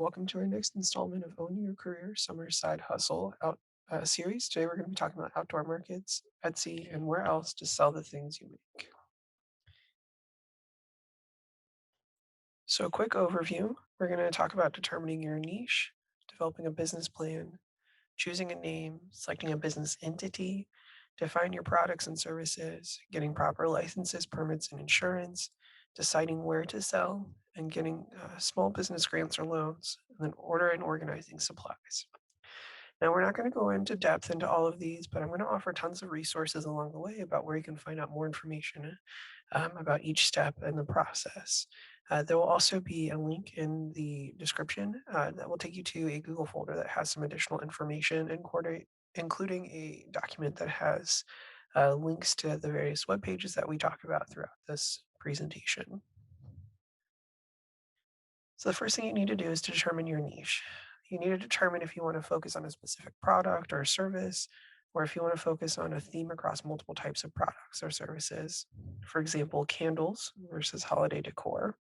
Welcome to our next installment of Own Your Career Summer Side Hustle series. Today we're going to be talking about outdoor markets, Etsy, and where else to sell the things you make. So, a quick overview. We're going to talk about determining your niche, developing a business plan, choosing a name, selecting a business entity, define your products and services, getting proper licenses, permits, and insurance, deciding where to sell, and getting small business grants or loans, and then order and organizing supplies. Now, we're not going to go into depth into all of these, but I'm going to offer tons of resources along the way about where you can find out more information about each step in the process. There will also be a link in the description that will take you to a Google folder that has some additional information, including a document that has links to the various web pages that we talk about throughout this presentation. So the first thing you need to do is to determine your niche. You need to determine if you want to focus on a specific product or service, or if you want to focus on a theme across multiple types of products or services. For example, candles versus holiday decor.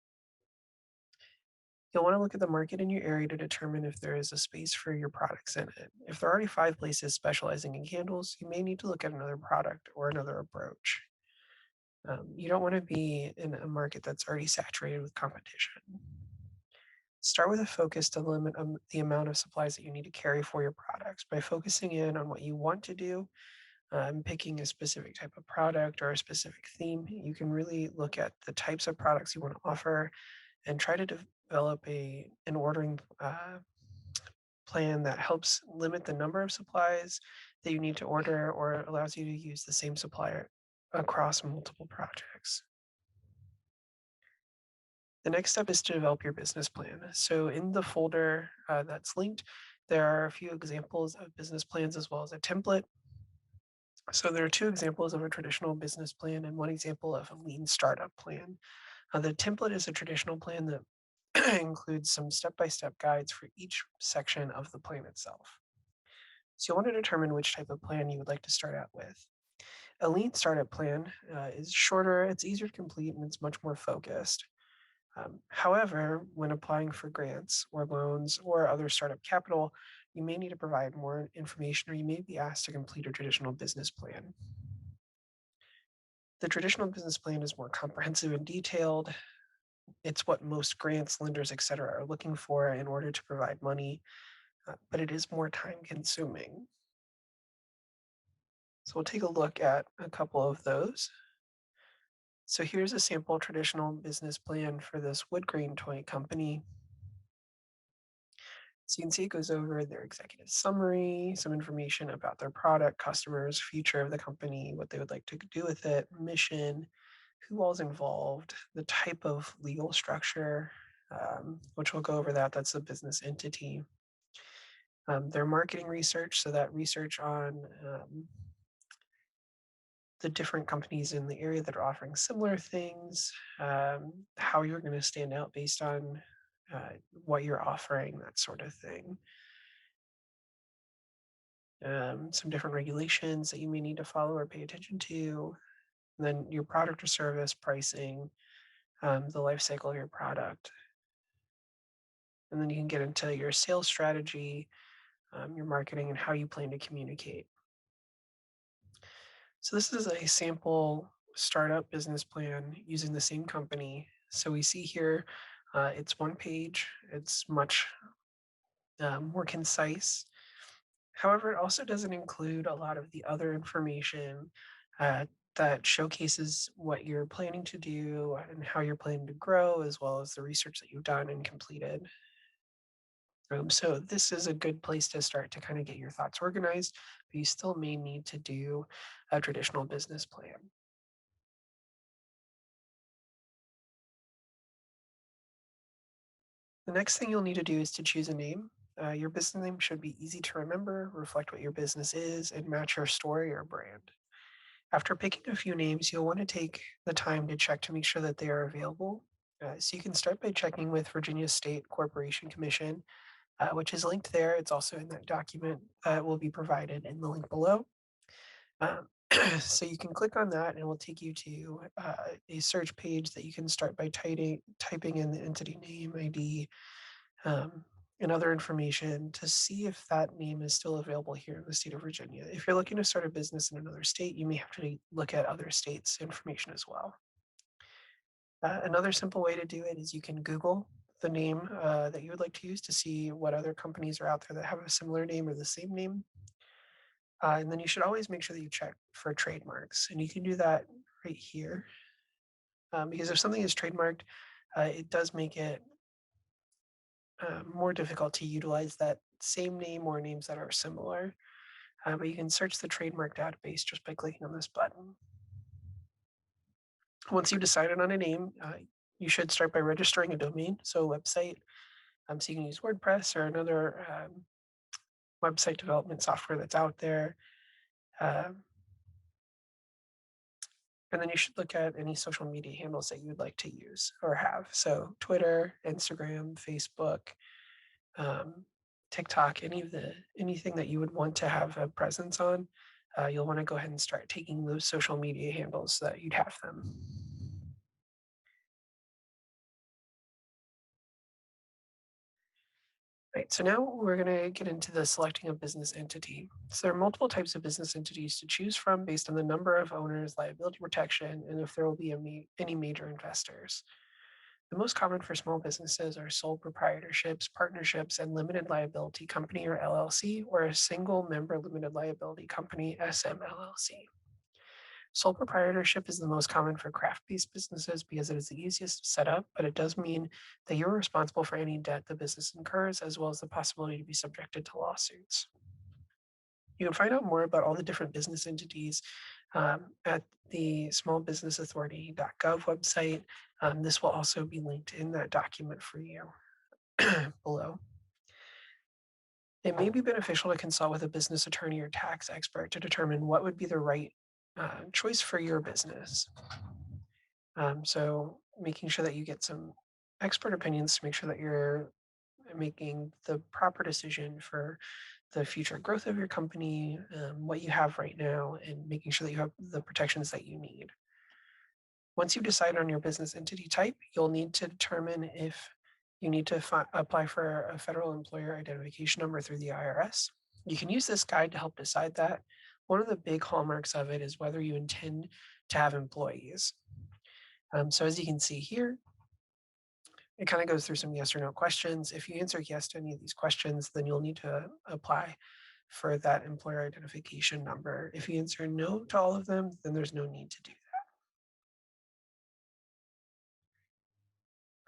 You'll want to look at the market in your area to determine if there is a space for your products in it. If there are already 5 places specializing in candles, you may need to look at another product or another approach. You don't want to be in a market that's already saturated with competition. Start with a focus to limit the amount of supplies that you need to carry for your products. By focusing in on what you want to do, picking a specific type of product or a specific theme, you can really look at the types of products you want to offer and try to develop an ordering plan that helps limit the number of supplies that you need to order or allows you to use the same supplier across multiple projects. The next step is to develop your business plan. So in the folder that's linked, there are a few examples of business plans as well as a template. So there are 2 examples of a traditional business plan and one example of a lean startup plan. The template is a traditional plan that includes some step-by-step guides for each section of the plan itself. So you'll want to determine which type of plan you would like to start out with. A lean startup plan is shorter, it's easier to complete, and it's much more focused. However, when applying for grants or loans or other startup capital, you may need to provide more information or you may be asked to complete a traditional business plan. The traditional business plan is more comprehensive and detailed. It's what most grants, lenders, etc., are looking for in order to provide money, but it is more time consuming. So we'll take a look at a couple of those. So here's a sample traditional business plan for this wood grain toy company. So you can see it goes over their executive summary, some information about their product, customers, future of the company, what they would like to do with it, mission, who all's involved, the type of legal structure, which we'll go over that. That's a business entity. Their marketing research, so that research on the different companies in the area that are offering similar things, how you're going to stand out based on what you're offering, that sort of thing. Some different regulations that you may need to follow or pay attention to, and then your product or service pricing, the life cycle of your product. And then you can get into your sales strategy, your marketing, and how you plan to communicate. So this is a sample startup business plan using the same company. So we see here, it's 1 page. It's much more concise. However, it also doesn't include a lot of the other information that showcases what you're planning to do and how you're planning to grow, as well as the research that you've done and completed. So this is a good place to start to kind of get your thoughts organized, but you still may need to do a traditional business plan. The next thing you'll need to do is to choose a name. Your business name should be easy to remember, reflect what your business is, and match your story or brand. After picking a few names, you'll want to take the time to check to make sure that they are available. So you can start by checking with Virginia State Corporation Commission, which is linked there. It's also in that document that will be provided in the link below. Um, so you can click on that and it will take you to a search page that you can start by typing in the entity name, ID, um, and other information to see if that name is still available here in the state of Virginia. If you're looking to start a business in another state, you may have to look at other states' information as well. Another simple way to do it is you can Google the name that you would like to use to see what other companies are out there that have a similar name or the same name. And then you should always make sure that you check for trademarks. And you can do that right here. Because if something is trademarked, it does make it more difficult to utilize that same name or names that are similar. But you can search the trademark database just by clicking on this button. Once you've decided on a name, you should start by registering a domain, so a website. So you can use WordPress or another website development software that's out there. Um, and then you should look at any social media handles that you would like to use or have. So Twitter, Instagram, Facebook, um, TikTok, anything that you would want to have a presence on, you'll want to go ahead and start taking those social media handles so that you'd have them. Right, so now we're going to get into the selecting a business entity. So there are multiple types of business entities to choose from based on the number of owners, liability protection, and if there will be any major investors. The most common for small businesses are sole proprietorships, partnerships, and limited liability company or LLC, or a single member limited liability company, SMLLC. Sole proprietorship is the most common for craft-based businesses because it is the easiest to set up, but it does mean that you're responsible for any debt the business incurs, as well as the possibility to be subjected to lawsuits. You can find out more about all the different business entities at the smallbusinessauthority.gov website. This will also be linked in that document for you below. It may be beneficial to consult with a business attorney or tax expert to determine what would be the right choice for your business. So making sure that you get some expert opinions to make sure that you're making the proper decision for the future growth of your company, what you have right now, and making sure that you have the protections that you need. Once you decide on your business entity type, you'll need to determine if you need to apply for a federal employer identification number through the IRS. You can use this guide to help decide that. One of the big hallmarks of it is whether you intend to have employees. So as you can see here, it kind of goes through some yes or no questions. If you answer yes to any of these questions, then you'll need to apply for that employer identification number. If you answer no to all of them, then there's no need to do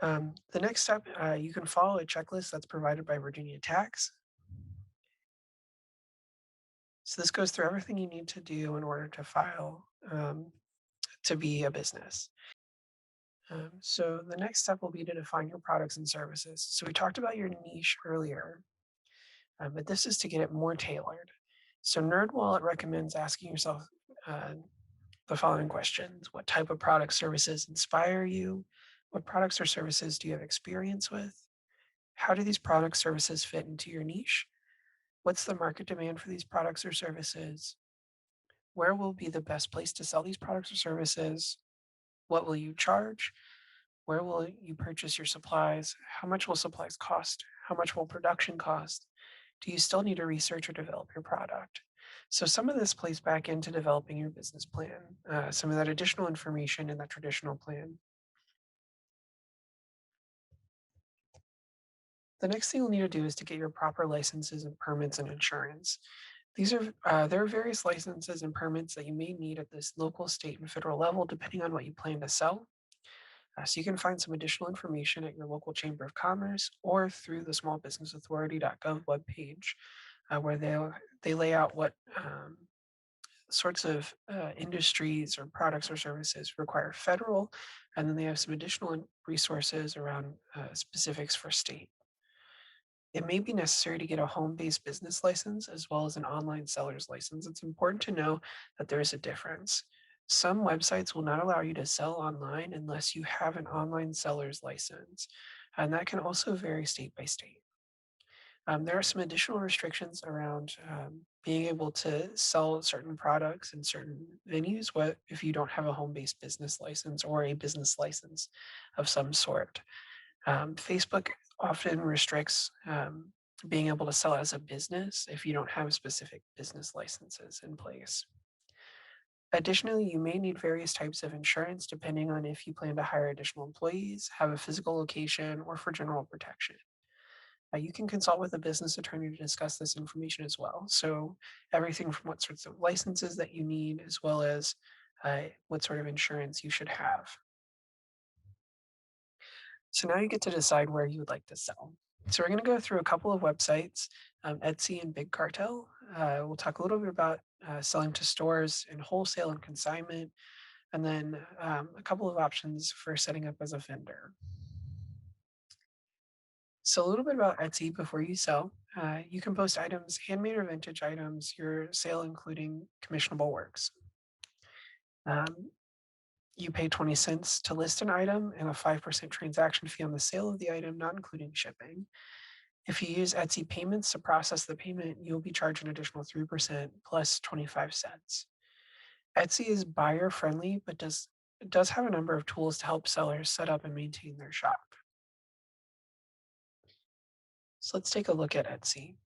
that. The next step, you can follow a checklist that's provided by Virginia Tax. So this goes through everything you need to do in order to file to be a business. So the next step will be to define your products and services. So we talked about your niche earlier, but this is to get it more tailored. So NerdWallet recommends asking yourself uh, the following questions: what type of product services inspire you? What products or services do you have experience with? How do these product services fit into your niche? What's the market demand for these products or services? Where will be the best place to sell these products or services? What will you charge? Where will you purchase your supplies? How much will supplies cost? How much will production cost? Do you still need to research or develop your product? So some of this plays back into developing your business plan, some of that additional information in that traditional plan. The next thing you'll need to do is to get your proper licenses and permits and insurance. There are various licenses and permits that you may need at this local, state, and federal level, depending on what you plan to sell. So you can find some additional information at your local chamber of commerce or through the smallbusinessauthority.gov webpage, where they lay out what sorts of industries or products or services require federal, and then they have some additional resources around specifics for state. It may be necessary to get a home-based business license as well as an online seller's license. It's important to know that there is a difference. Some websites will not allow you to sell online unless you have an online seller's license, and that can also vary state by state. There are some additional restrictions around being able to sell certain products in certain venues. What if you don't have a home-based business license or a business license of some sort? Facebook often restricts being able to sell as a business if you don't have specific business licenses in place. Additionally, you may need various types of insurance depending on if you plan to hire additional employees, have a physical location, or for general protection. You can consult with a business attorney to discuss this information as well. So, everything from what sorts of licenses that you need, as well as what sort of insurance you should have. So, now you get to decide where you would like to sell. So, we're going to go through a couple of websites, Etsy and Big Cartel. We'll talk a little bit about selling to stores and wholesale and consignment, and then a couple of options for setting up as a vendor. So, a little bit about Etsy before you sell. You can post items, handmade or vintage items, your sale including commissionable works. Um, you pay 20 cents to list an item and a 5% transaction fee on the sale of the item, not including shipping. If you use Etsy payments to process the payment, you'll be charged an additional 3% plus 25 cents. Etsy is buyer friendly, but does have a number of tools to help sellers set up and maintain their shop. So let's take a look at Etsy.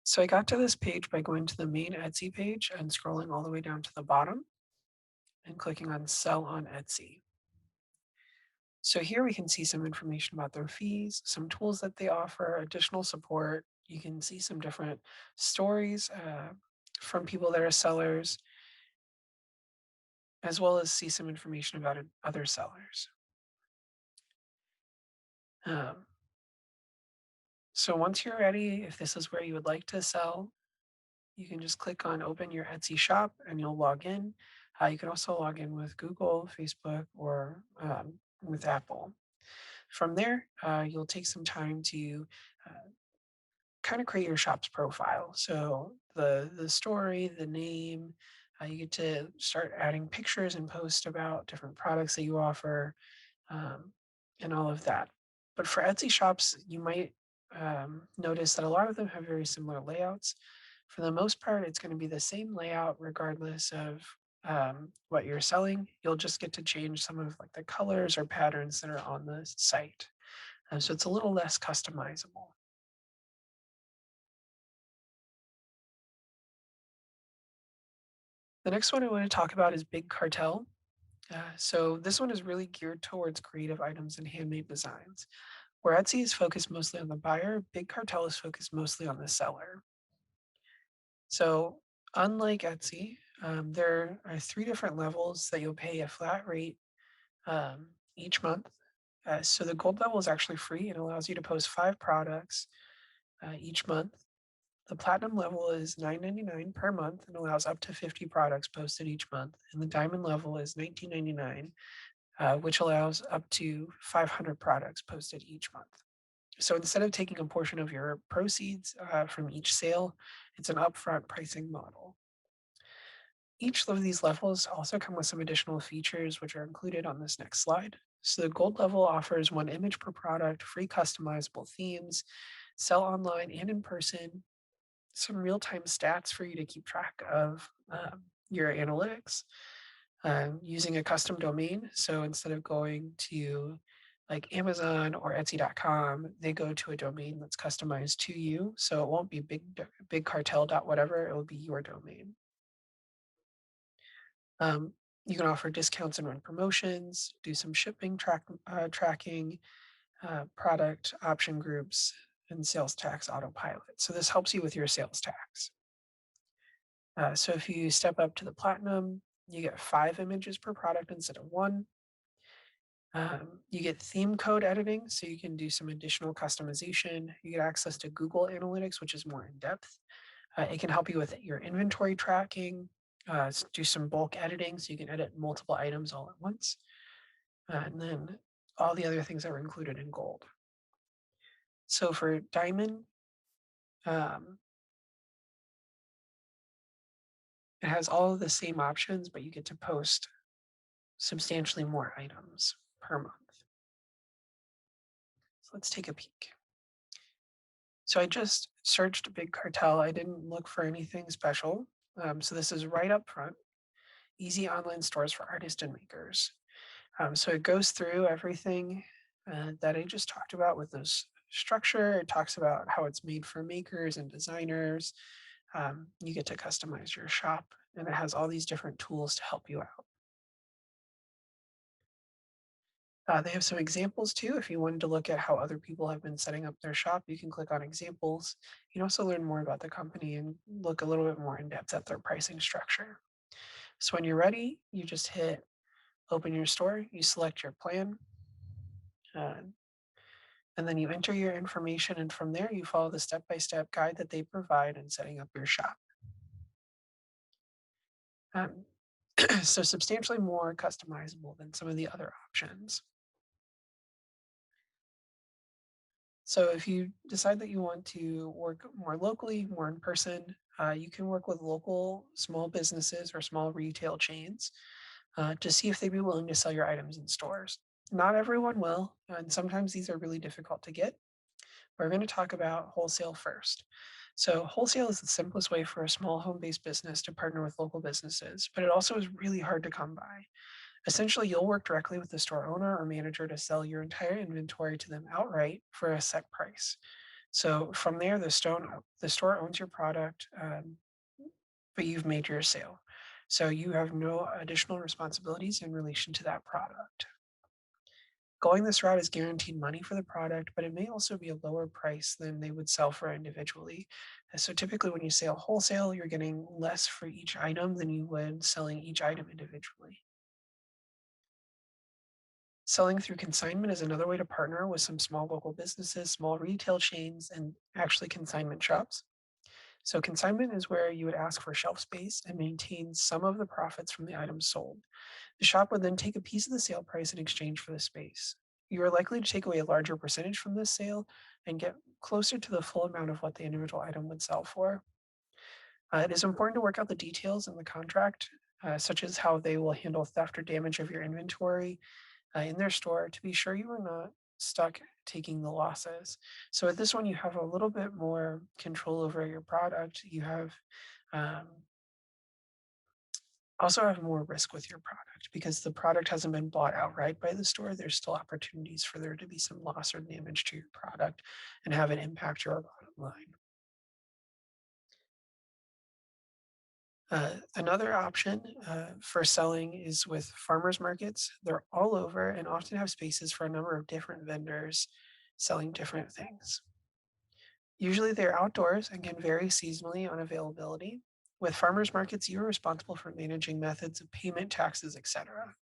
So I got to this page by going to the main Etsy page and scrolling all the way down to the bottom and clicking on Sell on Etsy. So here we can see some information about their fees, some tools that they offer, additional support. You can see some different stories from people that are sellers, as well as see some information about other sellers. Um, so once you're ready, if this is where you would like to sell, you can just click on open your Etsy shop and you'll log in. You can also log in with Google, Facebook, or with Apple. From there, you'll take some time to kind of create your shop's profile. So the story, the name, you get to start adding pictures and post about different products that you offer, um, and all of that. But for Etsy shops, you might notice that a lot of them have very similar layouts. For the most part, it's going to be the same layout regardless of what you're selling. You'll just get to change some of like the colors or patterns that are on the site. So it's a little less customizable. The next one I want to talk about is Big Cartel. So this one is really geared towards creative items and handmade designs. Where Etsy is focused mostly on the buyer, Big Cartel is focused mostly on the seller. So, unlike Etsy, there are three different levels that you'll pay a flat rate each month. So, the gold level is actually free and allows you to post 5 products each month. The platinum level is $9.99 per month and allows up to 50 products posted each month. And the diamond level is $19.99, which allows up to 500 products posted each month. So instead of taking a portion of your proceeds from each sale, it's an upfront pricing model. Each of these levels also come with some additional features, which are included on this next slide. So the gold level offers 1 image per product, free customizable themes, sell online and in person, some real-time stats for you to keep track of your analytics, using a custom domain. So instead of going to like Amazon or Etsy.com, they go to a domain that's customized to you. So it won't be big cartel dot whatever, it will be your domain. Um, you can offer discounts and run promotions, do some shipping tracking, product option groups, and sales tax autopilot. So this helps you with your sales tax. So if you step up to the platinum, you get 5 images per product instead of one. You get theme code editing, so you can do some additional customization. You get access to Google Analytics, which is more in depth. It can help you with your inventory tracking, do some bulk editing, so you can edit multiple items all at once. And then all the other things that were included in gold. So for diamond, um, it has all of the same options, but you get to post substantially more items per month. So let's take a peek. So I just searched Big Cartel. I didn't look for anything special. So this is right up front. Easy online stores for artists and makers. So it goes through everything that I just talked about with this structure. It talks about how it's made for makers and designers. You get to customize your shop, and it has all these different tools to help you out. They have some examples too. If you wanted to look at how other people have been setting up their shop, you can click on examples. You can also learn more about the company and look a little bit more in depth at their pricing structure. So when you're ready, you just hit open your store, you select your plan, uh, and then you enter your information. And from there, you follow the step by step guide that they provide in setting up your shop. Um, so substantially more customizable than some of the other options. So if you decide that you want to work more locally, more in person, you can work with local small businesses or small retail chains to see if they'd be willing to sell your items in stores. Not everyone will, and sometimes these are really difficult to get. We're going to talk about wholesale first. So, wholesale is the simplest way for a small home based business to partner with local businesses, but it also is really hard to come by. Essentially, you'll work directly with the store owner or manager to sell your entire inventory to them outright for a set price. So from there, the store owns your product, but you've made your sale. So you have no additional responsibilities in relation to that product. Going this route is guaranteed money for the product, but it may also be a lower price than they would sell for individually. So typically, when you sell wholesale, you're getting less for each item than you would selling each item individually. Selling through consignment is another way to partner with some small local businesses, small retail chains, and actually consignment shops. So, consignment is where you would ask for shelf space and maintain some of the profits from the items sold. The shop would then take a piece of the sale price in exchange for the space. You are likely to take away a larger percentage from this sale and get closer to the full amount of what the individual item would sell for. It is important to work out the details in the contract, such as how they will handle theft or damage of your inventory in their store to be sure you are not stuck taking the losses. So with this one, you have a little bit more control over your product. You have um, also have more risk with your product because the product hasn't been bought outright by the store. There's still opportunities for there to be some loss or damage to your product and have it impact your bottom line. Another option for selling is with farmers markets. They're all over and often have spaces for a number of different vendors selling different things. Usually they're outdoors and can vary seasonally on availability. With farmers markets, you are responsible for managing methods of payment, taxes, etc.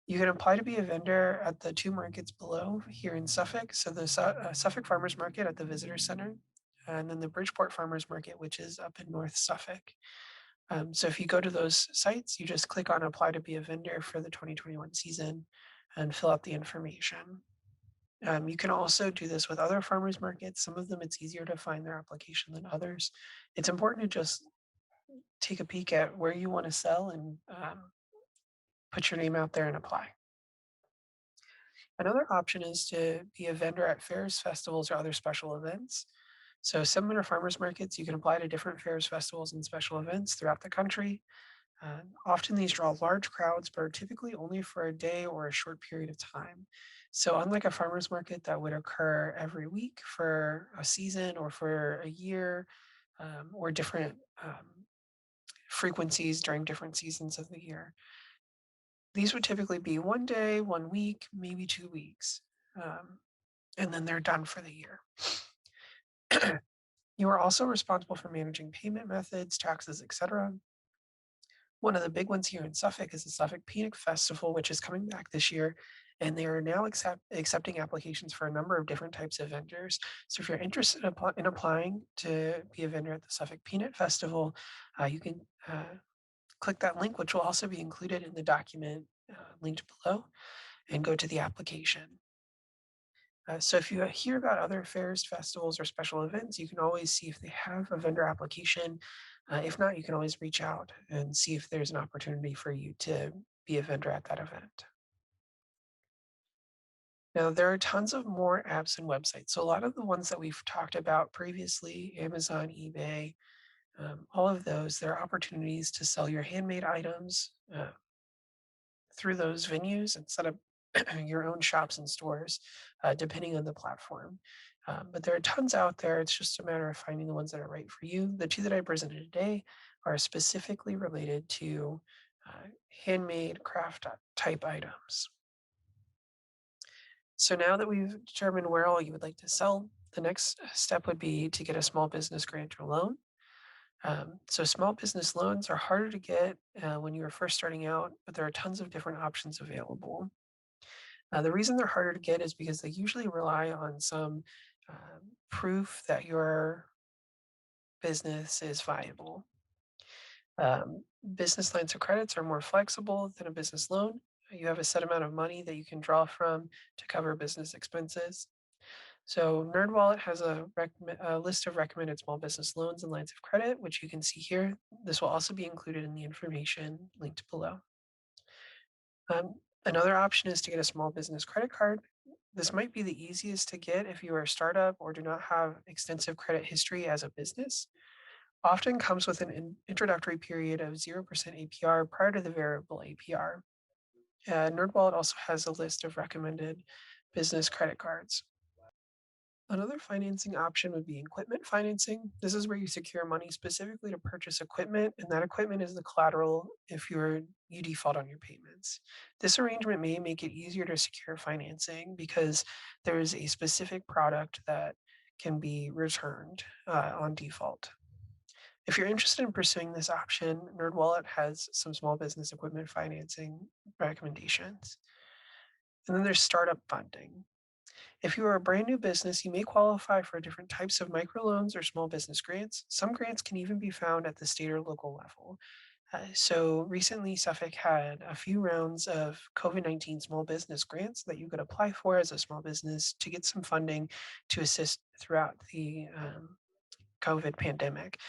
You can apply to be a vendor at the two markets below here in Suffolk. So the Suffolk Farmers Market at the Visitor Center, and then the Bridgeport Farmers Market, which is up in North Suffolk. So if you go to those sites, you just click on apply to be a vendor for the 2021 season and fill out the information. You can also do this with other farmers markets. Some of them it's easier to find their application than others. It's important to just take a peek at where you want to sell and put your name out there and apply. Another option is to be a vendor at fairs, festivals, or other special events. So, similar farmers markets, you can apply to different fairs, festivals, and special events throughout the country. Often these draw large crowds, but are typically only for a day or a short period of time. So, unlike a farmer's market that would occur every week for a season or for a year, or different frequencies during different seasons of the year, these would typically be one day, 1 week, maybe 2 weeks, um, and then they're done for the year. You are also responsible for managing payment methods, taxes, etc. One of the big ones here in Suffolk is the Suffolk Peanut Festival, which is coming back this year, and they are now accepting applications for a number of different types of vendors. So if you're interested in applying to be a vendor at the Suffolk Peanut Festival, you can click that link, which will also be included in the document linked below, and go to the application. So if you hear about other fairs, festivals, or special events, you can always see if they have a vendor application. If not, you can always reach out and see if there's an opportunity for you to be a vendor at that event. Now, there are tons of more apps and websites. So a lot of the ones that we've talked about previously, Amazon, eBay, all of those, there are opportunities to sell your handmade items through those venues and set up your own shops and stores, depending on the platform. But there are tons out there. It's just a matter of finding the ones that are right for you. The two that I presented today are specifically related to handmade craft type items. So now that we've determined where all you would like to sell, the next step would be to get a small business grant or loan. So small business loans are harder to get when you are first starting out, but there are tons of different options available. The reason they're harder to get is because they usually rely on some proof that your business is viable. Business lines of credits are more flexible than a business loan. You have a set amount of money that you can draw from to cover business expenses. So NerdWallet has a list of recommended small business loans and lines of credit, which you can see here. This will also be included in the information linked below. Another option is to get a small business credit card. This might be the easiest to get if you are a startup or do not have extensive credit history as a business. Often comes with an introductory period of 0% APR prior to the variable APR. NerdWallet also has a list of recommended business credit cards. Another financing option would be equipment financing. This is where you secure money specifically to purchase equipment, and that equipment is the collateral if you default on your payments. This arrangement may make it easier to secure financing because there is a specific product that can be returned on default. If you're interested in pursuing this option, NerdWallet has some small business equipment financing recommendations. And then there's startup funding. If you are a brand new business, you may qualify for different types of microloans or small business grants. Some grants can even be found at the state or local level. So recently, Suffolk had a few rounds of COVID-19 small business grants that you could apply for as a small business to get some funding to assist throughout the COVID pandemic.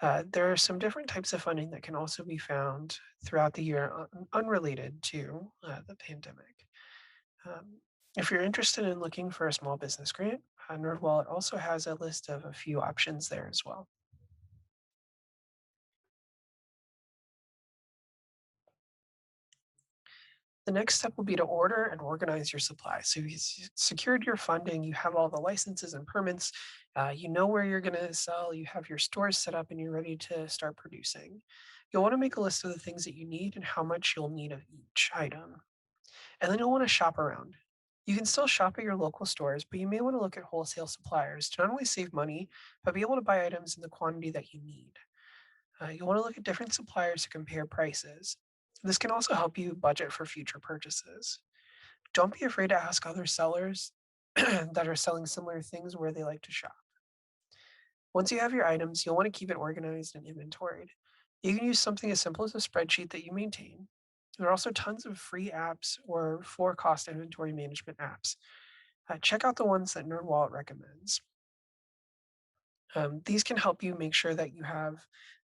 There are some different types of funding that can also be found throughout the year unrelated to the pandemic. Um, if you're interested in looking for a small business grant, NerdWallet also has a list of a few options there as well. The next step will be to order and organize your supply. So you secured your funding, you have all the licenses and permits, you know where you're going to sell, you have your stores set up, and you're ready to start producing. You'll want to make a list of the things that you need and how much you'll need of each item. And then you'll want to shop around. You can still shop at your local stores, but you may want to look at wholesale suppliers to not only save money, but be able to buy items in the quantity that you need. You'll want to look at different suppliers to compare prices. This can also help you budget for future purchases. Don't be afraid to ask other sellers that are selling similar things where they like to shop. Once you have your items, you'll want to keep it organized and inventoried. You can use something as simple as a spreadsheet that you maintain. There are also tons of free apps or for cost inventory management apps. Check out the ones that NerdWallet recommends. These can help you make sure that you have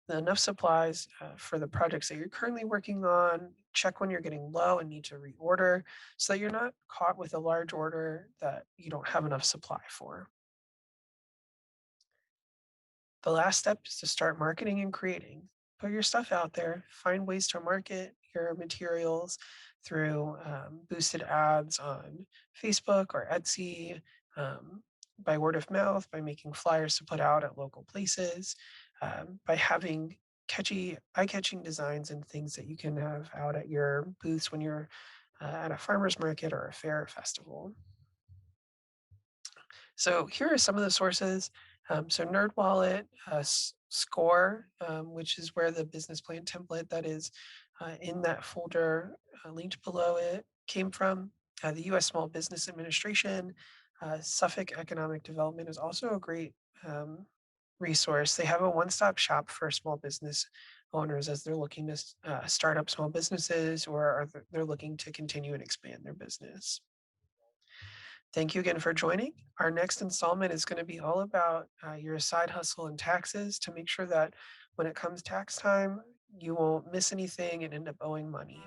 enough supplies for the projects that you're currently working on. Check when you're getting low and need to reorder so that you're not caught with a large order that you don't have enough supply for. The last step is to start marketing and creating. Put your stuff out there, find ways to market your materials through boosted ads on Facebook or Etsy, by word of mouth, by making flyers to put out at local places, by having eye-catching designs and things that you can have out at your booths when you're at a farmer's market or a fair or festival. So here are some of the sources. So NerdWallet, Score, which is where the business plan template that is in that folder linked below it came from. The U.S. Small Business Administration, Suffolk Economic Development is also a great resource. They have a one-stop shop for small business owners as they're looking to start up small businesses or they're looking to continue and expand their business. Thank you again for joining. Our next installment is going to be all about your side hustle and taxes to make sure that when it comes tax time, you won't miss anything and end up owing money.